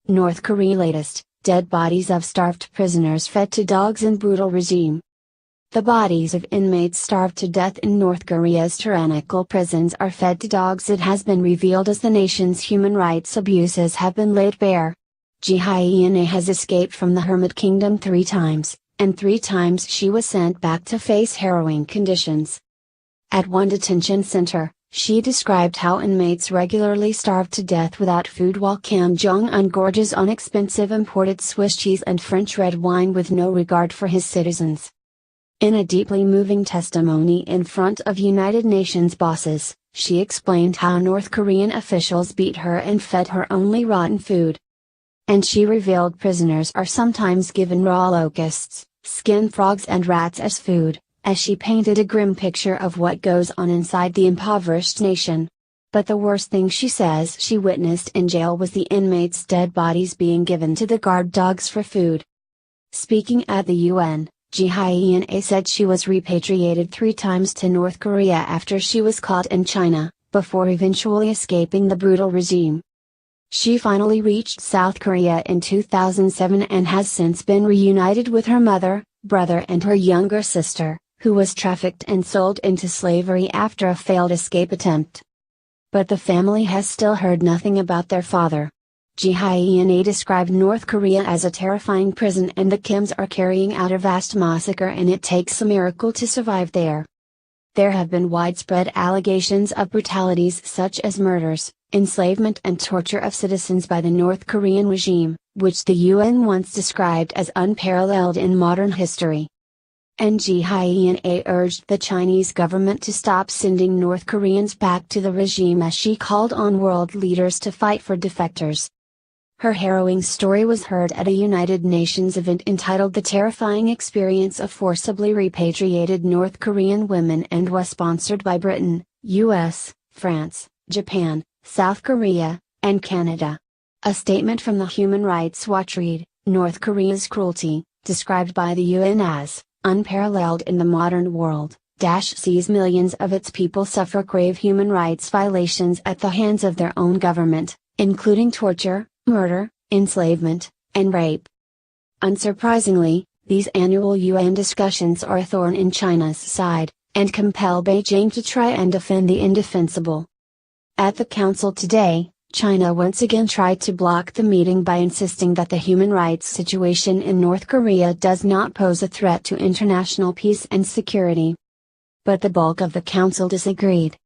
North Korea latest, dead bodies of starved prisoners fed to dogs in brutal regime. The bodies of inmates starved to death in North Korea's tyrannical prisons are fed to dogs. It has been revealed as the nation's human rights abuses have been laid bare. Ji Hyena has escaped from the Hermit Kingdom 3 times, and 3 times she was sent back to face harrowing conditions. At one detention center, she described how inmates regularly starved to death without food while Kim Jong-un gorges on expensive imported Swiss cheese and French red wine with no regard for his citizens. In a deeply moving testimony in front of United Nations bosses, she explained how North Korean officials beat her and fed her only rotten food. And she revealed prisoners are sometimes given raw locusts, skin frogs and rats as food, as she painted a grim picture of what goes on inside the impoverished nation. But the worst thing she says she witnessed in jail was the inmates' dead bodies being given to the guard dogs for food. Speaking at the UN, Ji Hyena said she was repatriated 3 times to North Korea after she was caught in China, before eventually escaping the brutal regime. She finally reached South Korea in 2007 and has since been reunited with her mother, brother and her younger sister, who was trafficked and sold into slavery after a failed escape attempt. But the family has still heard nothing about their father. Ji Hyena described North Korea as a terrifying prison and the Kims are carrying out a vast massacre and it takes a miracle to survive there. There have been widespread allegations of brutalities such as murders, enslavement and torture of citizens by the North Korean regime, which the UN once described as unparalleled in modern history. And Ji Hyena urged the Chinese government to stop sending North Koreans back to the regime as she called on world leaders to fight for defectors. Her harrowing story was heard at a United Nations event entitled The Terrifying Experience of Forcibly Repatriated North Korean Women and was sponsored by Britain, US, France, Japan, South Korea, and Canada. A statement from the Human Rights Watch read, North Korea's cruelty, described by the UN as unparalleled in the modern world, sees millions of its people suffer grave human rights violations at the hands of their own government, including torture, murder, enslavement, and rape. Unsurprisingly, these annual UN discussions are a thorn in China's side, and compel Beijing to try and defend the indefensible. At the Council today, China once again tried to block the meeting by insisting that the human rights situation in North Korea does not pose a threat to international peace and security. But the bulk of the Council disagreed.